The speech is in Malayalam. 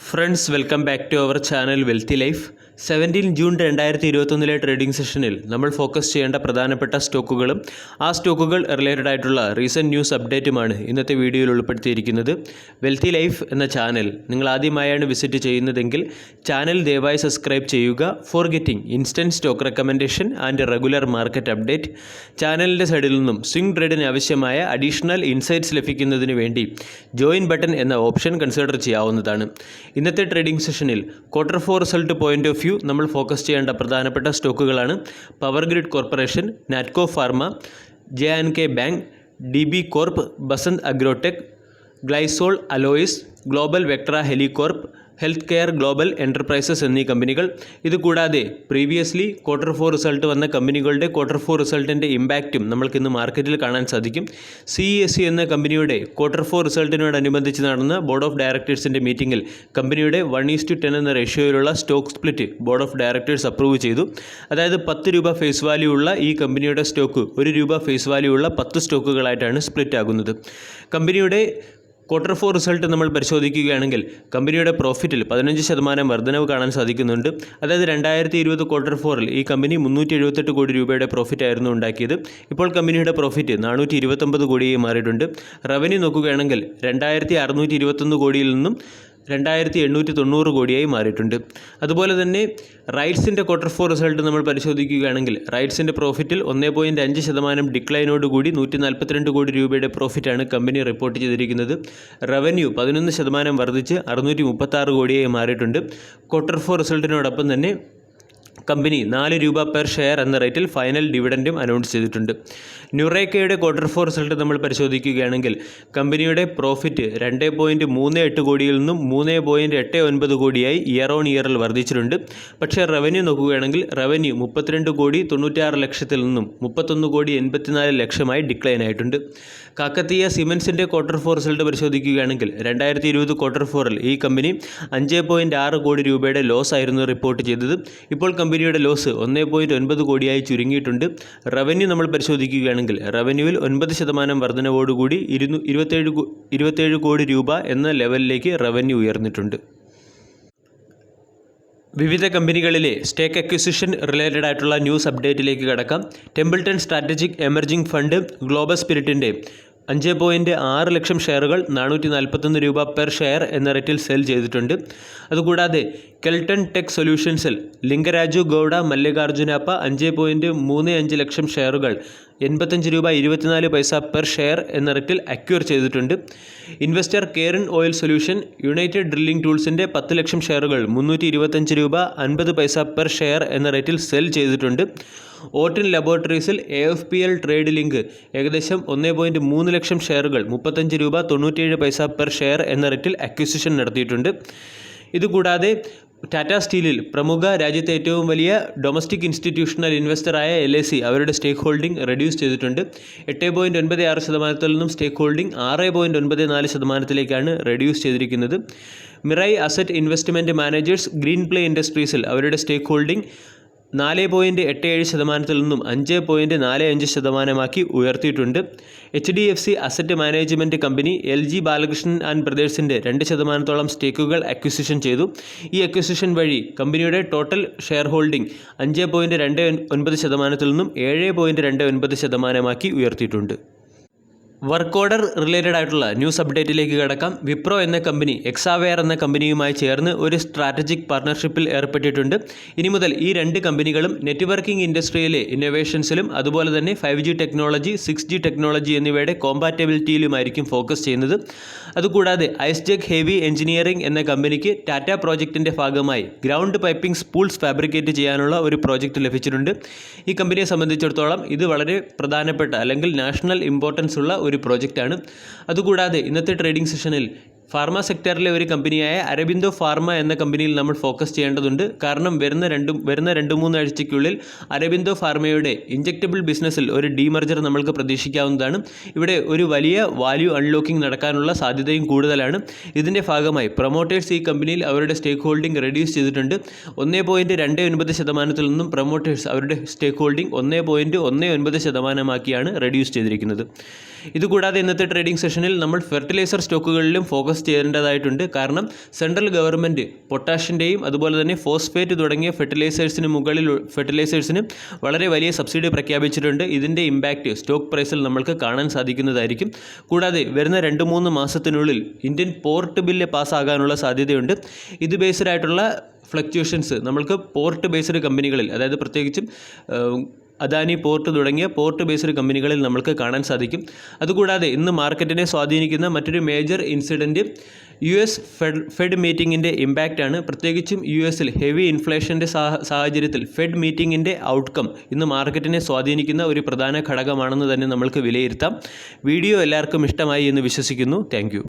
Friends, welcome back to our channel wealthy life. 17 June 2021 trading സെഷനിൽ നമ്മൾ ഫോക്കസ് ചെയ്യേണ്ട പ്രധാനപ്പെട്ട സ്റ്റോക്കുകളും ആ സ്റ്റോക്കുകൾ റിലേറ്റഡ് ആയിട്ടുള്ള റീസെൻറ്റ് ന്യൂസ് അപ്ഡേറ്റുമാണ് ഇന്നത്തെ വീഡിയോയിൽ ഉൾപ്പെടുത്തിയിരിക്കുന്നത്. വെൽത്തി ലൈഫ് എന്ന ചാനൽ നിങ്ങൾ ആദ്യമായാണ് വിസിറ്റ് ചെയ്യുന്നതെങ്കിൽ ചാനൽ ദയവായി സബ്സ്ക്രൈബ് ചെയ്യുക. For getting instant stock recommendation and regular market update. ചാനലിൻ്റെ സൈഡിൽ നിന്നും സ്വിംഗ് ട്രേഡിന് ആവശ്യമായ അഡീഷണൽ ഇൻസൈറ്റ്സ് ലഭിക്കുന്നതിന് വേണ്ടി ജോയിൻ ബട്ടൺ എന്ന ഓപ്ഷൻ കൺസിഡർ ചെയ്യാവുന്നതാണ്. ഇന്നത്തെ ട്രേഡിംഗ് സെഷനിൽ Q4 result point of view നമ്മൾ ഫോക്കസ് ചെയ്യേണ്ട പ്രധാനപ്പെട്ട സ്റ്റോക്കുകളാണ് power grid corporation, Natco pharma, J&K bank, DB corp, Basant agrotech, ഗ്ലൈസോൾ alloys, global Vectra Helicorp, health care global enterprises എന്നീ കമ്പനികൾ. ഇതുകൂടാതെ പ്രീവിയസ്ലി Q4 റിസൾട്ട് വന്ന കമ്പനികളുടെ Q4 റിസൾട്ടിൻ്റെ ഇമ്പാക്റ്റും നമ്മൾക്കിന്ന് മാർക്കറ്റിൽ കാണാൻ സാധിക്കും. CESC എന്ന കമ്പനിയുടെ Q4 റിസൾട്ടിനോടനുബന്ധിച്ച് നടന്ന ബോർഡ് ഓഫ് ഡയറക്ടേഴ്സിൻ്റെ മീറ്റിംഗിൽ കമ്പനിയുടെ 1:10 എന്ന റേഷ്യോയിലുള്ള stock split board of directors approve ചെയ്തു. അതായത് 10 രൂപ ഫേസ് വാല്യൂ ഉള്ള ഈ കമ്പനിയുടെ സ്റ്റോക്ക് 1 രൂപ ഫേസ് വാല്യൂ ഉള്ള 10 സ്റ്റോക്കുകളായിട്ടാണ് സ്പ്ലിറ്റ് ആകുന്നത്. കമ്പനിയുടെ Q4 റിസൾട്ട് നമ്മൾ പരിശോധിക്കുകയാണെങ്കിൽ കമ്പനിയുടെ പ്രോഫിറ്റിൽ 15% വർധനവ് കാണാൻ സാധിക്കുന്നുണ്ട്. അതായത് 2020 Q4 ഈ കമ്പനി 378 കോടി രൂപയുടെ പ്രോഫിറ്റ് ആയിരുന്നു ഉണ്ടാക്കിയത്. ഇപ്പോൾ കമ്പനിയുടെ പ്രോഫിറ്റ് 429 കോടിയായി മാറിയിട്ടുണ്ട്. റവന്യൂ നോക്കുകയാണെങ്കിൽ 2621 കോടിയിൽ നിന്നും 2890 കോടിയായി മാറിയിട്ടുണ്ട്. അതുപോലെ തന്നെ റൈറ്റ്സിൻ്റെ Q4 റിസൾട്ട് നമ്മൾ പരിശോധിക്കുകയാണെങ്കിൽ റൈറ്റ്സിൻ്റെ പ്രോഫിറ്റിൽ 1.5% ഡിക്ലൈനോടുകൂടി 142 കോടി രൂപയുടെ പ്രോഫിറ്റാണ് കമ്പനി റിപ്പോർട്ട് ചെയ്തിരിക്കുന്നത്. റവന്യൂ 11% വർദ്ധിച്ച് 636 കോടിയായി മാറിയിട്ടുണ്ട്. Q4 റിസൾട്ടിനോടൊപ്പം തന്നെ കമ്പനി 4 രൂപ പെർ ഷെയർ എന്ന റേറ്റിൽ ഫൈനൽ ഡിവിഡൻറ്റും അനൗൺസ് ചെയ്തിട്ടുണ്ട്. ന്യൂറേക്കയുടെ Q4 റിസൾട്ട് നമ്മൾ പരിശോധിക്കുകയാണെങ്കിൽ കമ്പനിയുടെ പ്രോഫിറ്റ് 2.38 കോടിയിൽ നിന്നും 3.89 കോടിയായി ഇയർ ഓൺ ഇയറിൽ വർദ്ധിച്ചിട്ടുണ്ട്. പക്ഷേ റവന്യൂ നോക്കുകയാണെങ്കിൽ റവന്യൂ 32 കോടി 96 ലക്ഷത്തിൽ നിന്നും 31 കോടി 84 ലക്ഷമായി ഡിക്ലൈൻ ആയിട്ടുണ്ട്. കാക്കത്തീയ സിമൻസിൻ്റെ Q4 റിസൾട്ട് പരിശോധിക്കുകയാണെങ്കിൽ 2020 Q4 ഈ കമ്പനി 5.6 കോടി രൂപയുടെ ലോസ് ആയിരുന്നു റിപ്പോർട്ട് ചെയ്തത്. ഇപ്പോൾ കമ്പനിയുടെ ലോസ് 1.9 കോടിയായി ചുരുങ്ങിയിട്ടുണ്ട്. റവന്യൂ നമ്മൾ പരിശോധിക്കുകയാണെങ്കിൽ റവന്യൂവിൽ 9% വർധനവോടുകൂടി 27 കോടി രൂപ എന്ന ലെവലിലേക്ക് റവന്യൂ ഉയർന്നിട്ടുണ്ട്. വിവിധ കമ്പനികളിലെ സ്റ്റേക്ക് അക്വിസിഷൻ റിലേറ്റഡ് ആയിട്ടുള്ള ന്യൂസ് അപ്ഡേറ്റിലേക്ക് കടക്കാം. Templeton strategic emerging fund global സ്പിരിറ്റിൻ്റെ 5.6 ലക്ഷം ഷെയറുകൾ 441 രൂപ പെർ ഷെയർ എന്ന റേറ്റിൽ സെൽ ചെയ്തിട്ടുണ്ട്. അതുകൂടാതെ കെൽട്ടൺ ടെക് സൊല്യൂഷൻസിൽ ലിംഗരാജു ഗൗഡ മല്ലികാർജുനപ്പ 5.35 ലക്ഷം ഷെയറുകൾ 85 രൂപ 24 പൈസ പെർ ഷെയർ എന്ന റേറ്റിൽ അക്വയർ ചെയ്തിട്ടുണ്ട്. ഇൻവെസ്റ്റർ കെയറിൻ ഓയിൽ സൊല്യൂഷൻ യുണൈറ്റഡ് ഡ്രില്ലിംഗ് ടൂൾസിൻ്റെ 10 ലക്ഷം ഷെയറുകൾ 325 രൂപ 50 പൈസ പെർ ഷെയർ എന്ന റേറ്റിൽ സെൽ ചെയ്തിട്ടുണ്ട്. ഓർട്ടിൻ ലബോറട്ടറീസിൽ AFPL ട്രേഡ് ലിങ്ക് ഏകദേശം 1.3 ലക്ഷം ഷെയറുകൾ 35 രൂപ 97 പൈസ പെർ ഷെയർ എന്ന റേറ്റിൽ അക്വിസിഷൻ നടത്തിയിട്ടുണ്ട്. ഇതുകൂടാതെ ടാറ്റ സ്റ്റീലിൽ പ്രമുഖ രാജ്യത്തെ ഏറ്റവും വലിയ ഡൊമസ്റ്റിക് ഇൻസ്റ്റിറ്റ്യൂഷണൽ ഇൻവെസ്റ്ററായ LIC അവരുടെ സ്റ്റേക്ക് ഹോൾഡിംഗ് റെഡ്യൂസ് ചെയ്തിട്ടുണ്ട്. 8.96% നിന്നും സ്റ്റേക്ക് ഹോൾഡിംഗ് 6.94%ത്തിലേക്കാണ് റെഡ്യൂസ് ചെയ്തിരിക്കുന്നത്. Mirae asset investment managers green play ഇൻഡസ്ട്രീസിൽ അവരുടെ സ്റ്റേക്ക് ഹോൾഡിംഗ് 4.87%ത്തിൽ നിന്നും 5.45%ആക്കി ഉയർത്തിയിട്ടുണ്ട്. HDFC asset management company LG Balakrishnan and ബ്രദേഴ്സിൻ്റെ 2%-ഓളം സ്റ്റേക്കുകൾ അക്വിസിഷൻ ചെയ്തു. ഈ അക്വിസിഷൻ വഴി കമ്പനിയുടെ ടോട്ടൽ ഷെയർ ഹോൾഡിംഗ് 5.29%ത്തിൽ നിന്നും 7.29%ആക്കി ഉയർത്തിയിട്ടുണ്ട്. വർക്ക് ഓർഡർ റിലേറ്റഡ് ആയിട്ടുള്ള ന്യൂസ് അപ്ഡേറ്റിലേക്ക് കടക്കാം. വിപ്രോ എന്ന കമ്പനി എക്സാവെയർ എന്ന കമ്പനിയുമായി ചേർന്ന് ഒരു സ്ട്രാറ്റജിക് പാർട്ണർഷിപ്പിൽ ഏർപ്പെട്ടിട്ടുണ്ട്. ഇനി മുതൽ ഈ 2 കമ്പനികളും നെറ്റ്വർക്കിംഗ് ഇൻഡസ്ട്രിയിലെ ഇന്നോവേഷൻസിലും അതുപോലെ തന്നെ 5G ടെക്നോളജി, 6G ടെക്നോളജി എന്നിവയുടെ കോമ്പാറ്റബിലിറ്റിയിലുമായിരിക്കും ഫോക്കസ് ചെയ്യുന്നത്. അതുകൂടാതെ ഐസ്ജെക് ഹെവി എഞ്ചിനീയറിംഗ് എന്ന കമ്പനിക്ക് ടാറ്റ പ്രോജക്റ്റിൻ്റെ ഭാഗമായി ഗ്രൗണ്ട് പൈപ്പിംഗ് സ്പൂൾസ് ഫാബ്രിക്കേറ്റ് ചെയ്യാനുള്ള ഒരു പ്രോജക്റ്റ് ലഭിച്ചിട്ടുണ്ട്. ഈ കമ്പനിയെ സംബന്ധിച്ചിടത്തോളം ഇത് വളരെ പ്രധാനപ്പെട്ട അല്ലെങ്കിൽ നാഷണൽ ഇമ്പോർട്ടൻസ് ഉള്ള ഒരു പ്രോജക്റ്റാണ്. അതുകൂടാതെ ഇന്നത്തെ ട്രേഡിംഗ് സെഷനിൽ ഫാർമ സെക്ടറിലെ ഒരു കമ്പനിയായ അരബിന്ദോ ഫാർമ എന്ന കമ്പനിയിൽ നമ്മൾ ഫോക്കസ് ചെയ്യേണ്ടതുണ്ട്. കാരണം വരുന്ന 2-3 ആഴ്ചയ്ക്കുള്ളിൽ അരബിന്ദോ ഫാർമയുടെ ഇഞ്ചക്റ്റബിൾ ബിസിനസ്സിൽ ഒരു ഡീമർജർ നമ്മൾക്ക് പ്രതീക്ഷിക്കാവുന്നതാണ്. ഇവിടെ ഒരു വലിയ വാല്യൂ അൺലോക്കിംഗ് നടക്കാനുള്ള സാധ്യതയും കൂടുതലാണ്. ഇതിൻ്റെ ഭാഗമായി പ്രൊമോട്ടേഴ്സ് ഈ കമ്പനിയിൽ അവരുടെ സ്റ്റേക്ക് ഹോൾഡിംഗ് റെഡ്യൂസ് ചെയ്തിട്ടുണ്ട്. 1.29%ത്തിൽ നിന്നും പ്രൊമോട്ടേഴ്സ് അവരുടെ സ്റ്റേക്ക് ഹോൾഡിംഗ് 1.19%ആക്കിയാണ് റെഡ്യൂസ് ചെയ്തിരിക്കുന്നത്. ഇതുകൂടാതെ ഇന്നത്തെ ട്രേഡിംഗ് സെഷനിൽ നമ്മൾ ഫെർട്ടിലൈസർ സ്റ്റോക്കുകളിലും ഫോക്കസ് ഫോക്കസ് ചെയ്യേണ്ടതായിട്ടുണ്ട്. കാരണം സെൻട്രൽ ഗവൺമെൻറ് പൊട്ടാഷിൻ്റെയും അതുപോലെ തന്നെ ഫോസ്ഫേറ്റ് തുടങ്ങിയ ഫെർട്ടിലൈസേഴ്സിന് വളരെ വലിയ സബ്സിഡി പ്രഖ്യാപിച്ചിട്ടുണ്ട്. ഇതിൻ്റെ ഇമ്പാക്റ്റ് സ്റ്റോക്ക് പ്രൈസിൽ നമ്മൾക്ക് കാണാൻ സാധിക്കുന്നതായിരിക്കും. കൂടാതെ വരുന്ന 2-3 മാസത്തിനുള്ളിൽ ഇന്ത്യൻ പോർട്ട് ബില്ല് പാസ്സാകാനുള്ള സാധ്യതയുണ്ട്. ഇത് ബേസ്ഡ് ആയിട്ടുള്ള ഫ്ലക്ച്വേഷൻസ് നമ്മൾക്ക് പോർട്ട് ബേസ്ഡ് കമ്പനികളിൽ, അതായത് പ്രത്യേകിച്ചും അദാനി പോർട്ട് തുടങ്ങിയ പോർട്ട് ബേസ്ഡ് കമ്പനികളിൽ നമ്മൾക്ക് കാണാൻ സാധിക്കും. അതുകൂടാതെ ഇന്ന് മാർക്കറ്റിനെ സ്വാധീനിക്കുന്ന മറ്റൊരു മേജർ ഇൻസിഡൻറ്റ് US ഫെഡ് മീറ്റിങ്ങിൻ്റെ ഇമ്പാക്റ്റാണ്. പ്രത്യേകിച്ചും US ഹെവി ഇൻഫ്ലേഷൻ്റെ സാഹചര്യത്തിൽ ഫെഡ് മീറ്റിങ്ങിൻ്റെ ഔട്ട്കം ഇന്ന് മാർക്കറ്റിനെ സ്വാധീനിക്കുന്ന ഒരു പ്രധാന ഘടകമാണെന്ന് തന്നെ നമ്മൾക്ക് വിലയിരുത്താം. വീഡിയോ എല്ലാവർക്കും ഇഷ്ടമായി എന്ന് വിശ്വസിക്കുന്നു. താങ്ക്